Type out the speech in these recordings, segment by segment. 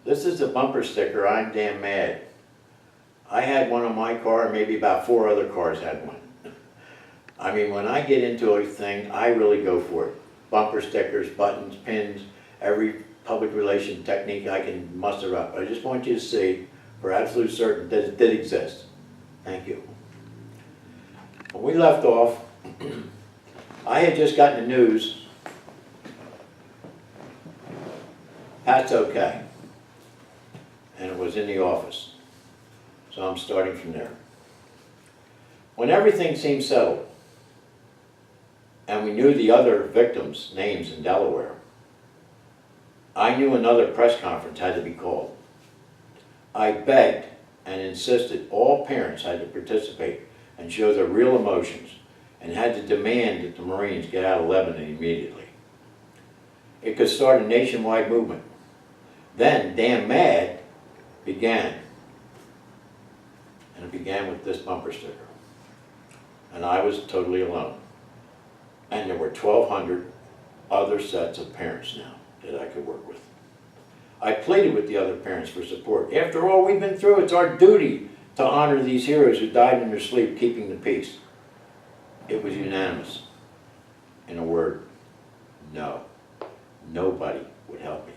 This is a bumper sticker, I'm damn mad. I had one on my car, and maybe about 4 other cars had one. I mean, when I get into a thing, I really go for it. Bumper stickers, buttons, pins, every public relation technique I can muster up. I just want you to see, for absolute certain, that it did exist. Thank you. When we left off, I had just gotten the news, Pat's okay. And it was in the office. So I'm starting from there. When everything seemed settled, and we knew the other victims' names in Delaware, I knew another press conference had to be called. I begged and insisted all parents had to participate and show their real emotions, and had to demand that the Marines get out of Lebanon immediately. It could start a nationwide movement. Then, damn mad began. And it began with this bumper sticker. And I was totally alone. And there were 1,200 other sets of parents now that I could work with. I pleaded with the other parents for support. After all we've been through, it's our duty to honor these heroes who died in their sleep keeping the peace. It was unanimous. In a word, no. Nobody would help me.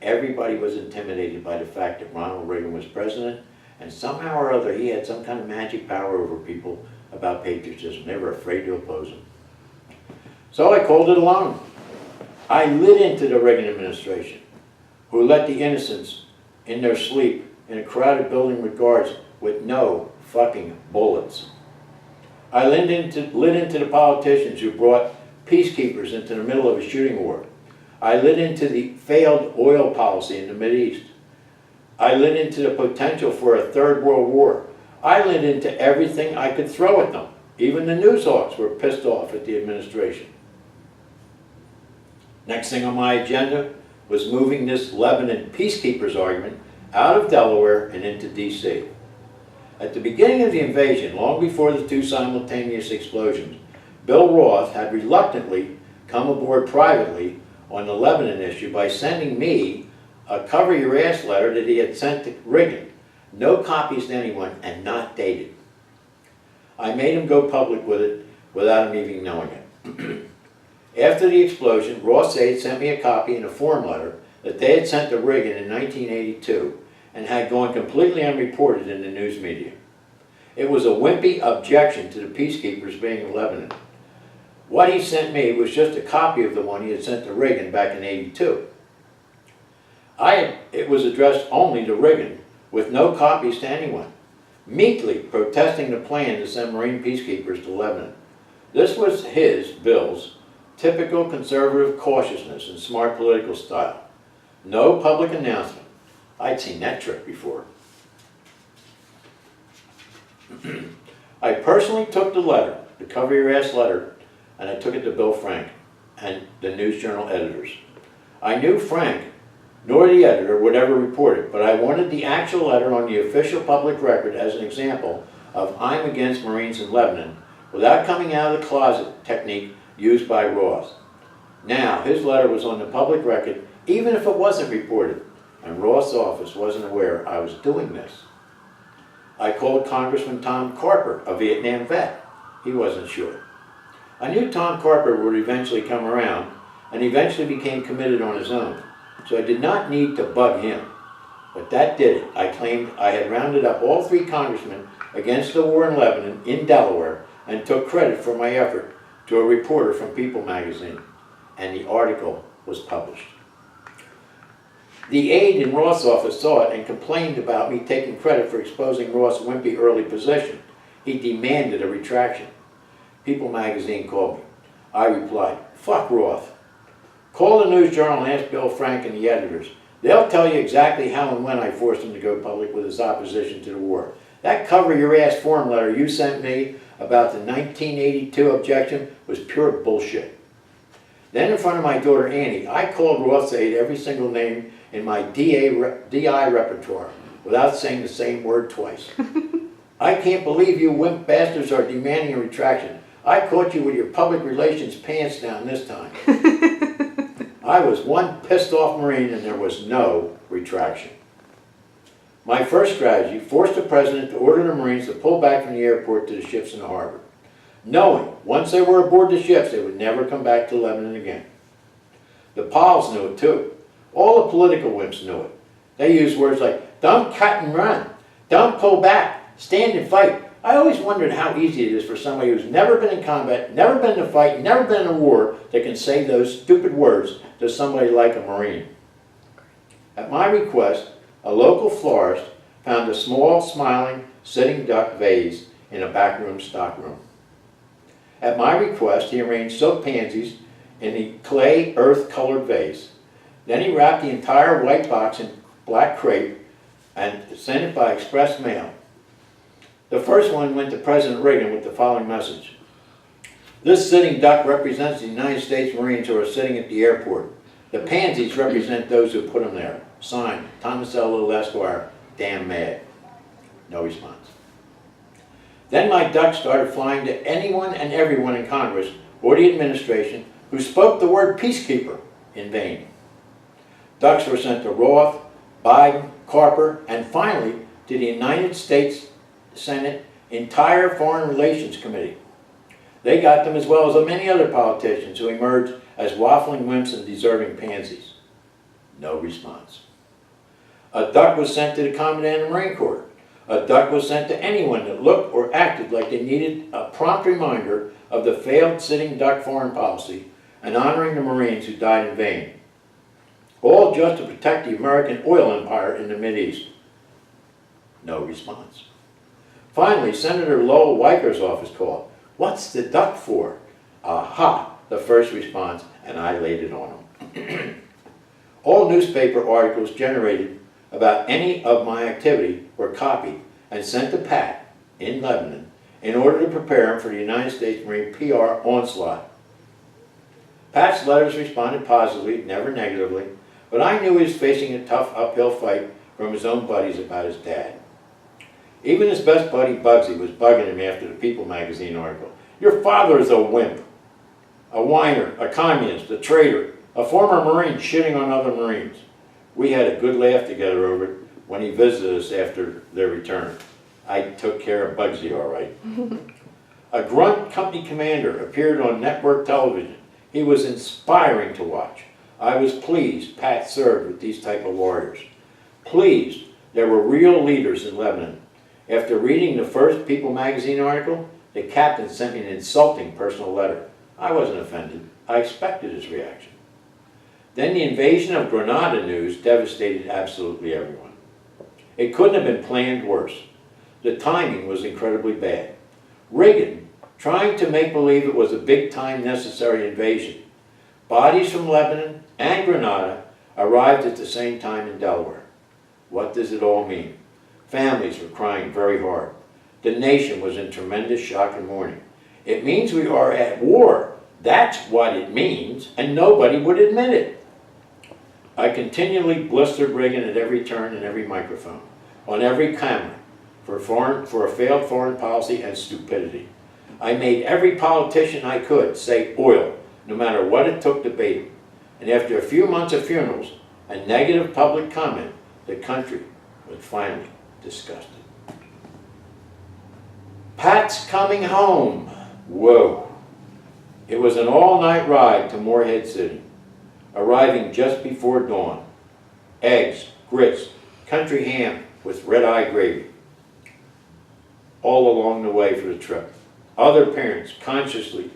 Everybody was intimidated by the fact that Ronald Reagan was president, and somehow or other he had some kind of magic power over people about patriotism. They were afraid to oppose him. So I called it alone. I lit into the Reagan administration, who let the innocents in their sleep in a crowded building with guards with no fucking bullets. I lit into the politicians who brought peacekeepers into the middle of a shooting war. I lit into the failed oil policy in the Mideast. I lit into the potential for a third world war. I lit into everything I could throw at them. Even the news hawks were pissed off at the administration. Next thing on my agenda was moving this Lebanon peacekeepers argument out of Delaware and into D.C. At the beginning of the invasion, long before the 2 simultaneous explosions, Bill Roth had reluctantly come aboard privately on the Lebanon issue by sending me a cover-your-ass letter that he had sent to Reagan. No copies to anyone and not dated. I made him go public with it without him even knowing it. After the explosion, Roth's aide sent me a copy in a form letter that they had sent to Reagan in 1982 and had gone completely unreported in the news media. It was a wimpy objection to the peacekeepers being in Lebanon. What he sent me was just a copy of the one he had sent to Reagan back in '82. It was addressed only to Reagan, with no copies to anyone, meekly protesting the plan to send Marine peacekeepers to Lebanon. This was Bill's, typical conservative cautiousness and smart political style. No public announcement. I'd seen that trick before. I personally took the letter, the cover-your-ass letter, and I took it to Bill Frank and the News Journal editors. I knew Frank, nor the editor, would ever report it, but I wanted the actual letter on the official public record as an example of I'm against Marines in Lebanon without coming out of the closet technique used by Roth. Now, his letter was on the public record, even if it wasn't reported, and Roth's office wasn't aware I was doing this. I called Congressman Tom Carper, a Vietnam vet. He wasn't sure. I knew Tom Carper would eventually come around, and eventually became committed on his own, so I did not need to bug him. But that did it. I claimed I had rounded up all 3 congressmen against the war in Lebanon in Delaware and took credit for my effort to a reporter from People magazine, and the article was published. The aide in Roth's office saw it and complained about me taking credit for exposing Roth's wimpy early position. He demanded a retraction. People magazine called me. I replied, fuck Roth. Call the News Journal and ask Bill Frank and the editors. They'll tell you exactly how and when I forced him to go public with his opposition to the war. That cover-your-ass form letter you sent me about the 1982 objection was pure bullshit. Then in front of my daughter Annie, I called Roth's aide every single name in my DI repertoire without saying the same word twice. I can't believe you wimp bastards are demanding a retraction. I caught you with your public relations pants down this time. I was one pissed off Marine and there was no retraction. My first strategy forced the President to order the Marines to pull back from the airport to the ships in the harbor, knowing once they were aboard the ships they would never come back to Lebanon again. The Pols knew it too. All the political wimps knew it. They used words like, don't cut and run, don't pull back, stand and fight. I always wondered how easy it is for somebody who's never been in combat, never been in a fight, never been in a war, that can say those stupid words to somebody like a Marine. At my request, a local florist found a small, smiling, sitting duck vase in a backroom stockroom. At my request, he arranged silk pansies in the clay earth-colored vase. Then he wrapped the entire white box in black crepe and sent it by express mail. The first one went to President Reagan with the following message. This sitting duck represents the United States Marines who are sitting at the airport. The pansies represent those who put them there. Signed, Thomas L. Little, Esquire, damn mad. No response. Then my ducks started flying to anyone and everyone in Congress or the administration who spoke the word peacekeeper in vain. Ducks were sent to Roth, Biden, Carper, and finally to the United States Senate entire Foreign Relations Committee. They got them as well as many other politicians who emerged as waffling wimps and deserving pansies. No response. A duck was sent to the Commandant of the Marine Corps. A duck was sent to anyone that looked or acted like they needed a prompt reminder of the failed sitting duck foreign policy and honoring the Marines who died in vain. All just to protect the American oil empire in the Mideast. No response. Finally, Senator Lowell Weiker's office called. What's the duck for? Aha, the first response, and I laid it on him. All newspaper articles generated about any of my activity were copied and sent to Pat in Lebanon in order to prepare him for the United States Marine PR onslaught. Pat's letters responded positively, never negatively, but I knew he was facing a tough uphill fight from his own buddies about his dad. Even his best buddy Bugsy was bugging him after the People magazine article. Your father is a wimp, a whiner, a communist, a traitor, a former Marine shitting on other Marines. We had a good laugh together over it when he visited us after their return. I took care of Bugsy all right. A grunt company commander appeared on network television. He was inspiring to watch. I was pleased Pat served with these type of warriors. Pleased there were real leaders in Lebanon. After reading the first People magazine article, the captain sent me an insulting personal letter. I wasn't offended. I expected his reaction. Then the invasion of Grenada news devastated absolutely everyone. It couldn't have been planned worse. The timing was incredibly bad. Reagan, trying to make believe it was a big-time necessary invasion. Bodies from Lebanon and Grenada arrived at the same time in Delaware. What does it all mean? Families were crying very hard. The nation was in tremendous shock and mourning. It means we are at war. That's what it means, and nobody would admit it. I continually blistered Reagan at every turn and every microphone, on every camera, for a failed foreign policy and stupidity. I made every politician I could say oil, no matter what it took to bait him. And after a few months of funerals and negative public comment, the country was finally disgusted. Pat's coming home. Whoa. It was an all-night ride to Morehead City, arriving just before dawn. Eggs, grits, country ham with red-eye gravy. All along the way for the trip. Other parents consciously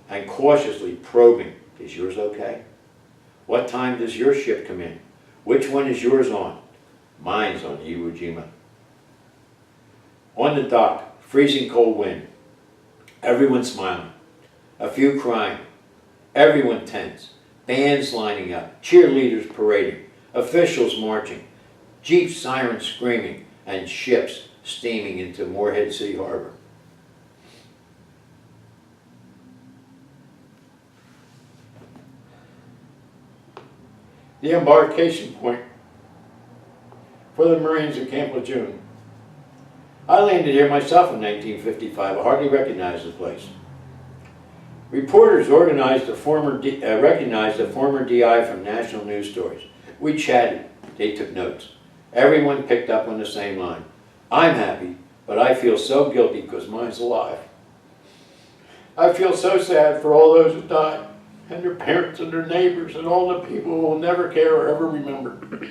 and cautiously probing, is yours okay? What time does your ship come in? Which one is yours on? Mine's on Iwo Jima. On the dock, freezing cold wind. Everyone smiling. A few crying. Everyone tense. Bands lining up. Cheerleaders parading. Officials marching. Jeep sirens screaming. And ships steaming into Morehead City Harbor. The embarkation point for the Marines at Camp Lejeune. I landed here myself in 1955. I hardly recognized the place. Reporters recognized the former DI from national news stories. We chatted. They took notes. Everyone picked up on the same line. I'm happy, but I feel so guilty because mine's alive. I feel so sad for all those who died, and their parents and their neighbors and all the people who will never care or ever remember.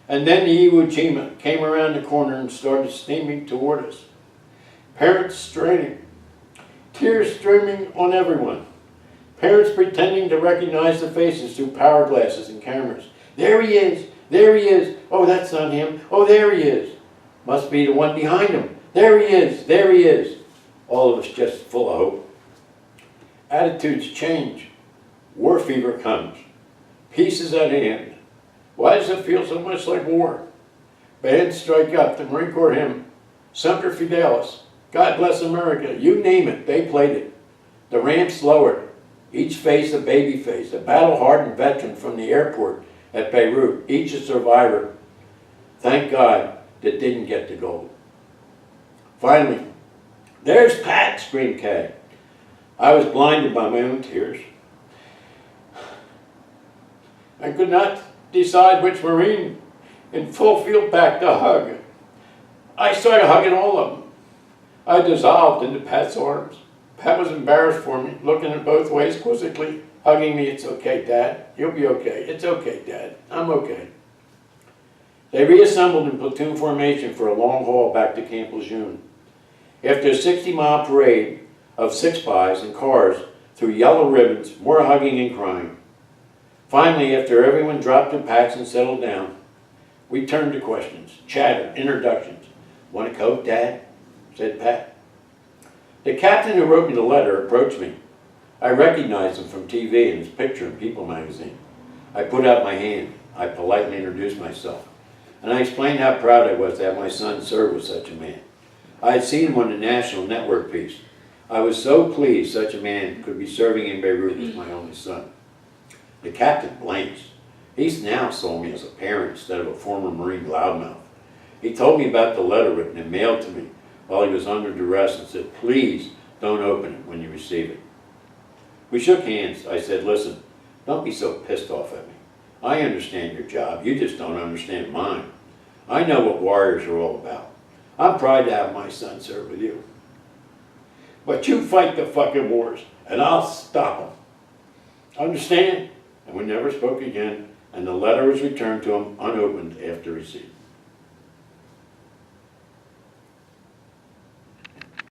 And then the Iwo Jima came around the corner and started steaming toward us. Parents straining, tears streaming on everyone. Parents pretending to recognize the faces through power glasses and cameras. There he is, there he is. Oh, that's not him. Oh, there he is. Must be the one behind him. There he is, there he is. All of us just full of hope. Attitudes change. War fever comes. Peace is at hand. Why does it feel so much like war? Bands strike up, the Marine Corps hymn, Semper Fidelis, God Bless America, you name it, they played it. The ramps lowered, each face a baby face, a battle-hardened veteran from the airport at Beirut, each a survivor. Thank God that didn't get the gold. Finally, there's Pat, screamed Kay. I was blinded by my own tears. I could not decide which Marine in full field pack to hug. I started hugging all of them. I dissolved into Pat's arms. Pat was embarrassed for me, looking at both ways quizzically, hugging me. It's okay, Dad. You'll be okay. It's okay, Dad. I'm okay. They reassembled in platoon formation for a long haul back to Camp Lejeune. After a 60-mile parade of 6-bys and cars through yellow ribbons, more hugging and crying. Finally, after everyone dropped their packs and settled down, we turned to questions, chatter, introductions. Want a Coke, Dad? Said Pat. The captain who wrote me the letter approached me. I recognized him from TV and his picture in People magazine. I put out my hand. I politely introduced myself. And I explained how proud I was to have my son serve with such a man. I had seen him on the national network piece. I was so pleased such a man could be serving in Beirut with my only son. The captain blanched. He now saw me as a parent instead of a former Marine loudmouth. He told me about the letter written and mailed to me while he was under duress and said, please don't open it when you receive it. We shook hands. I said, listen, don't be so pissed off at me. I understand your job. You just don't understand mine. I know what warriors are all about. I'm proud to have my son serve with you. But you fight the fucking wars, and I'll stop them. Understand? And we never spoke again, and the letter was returned to him unopened after receipt.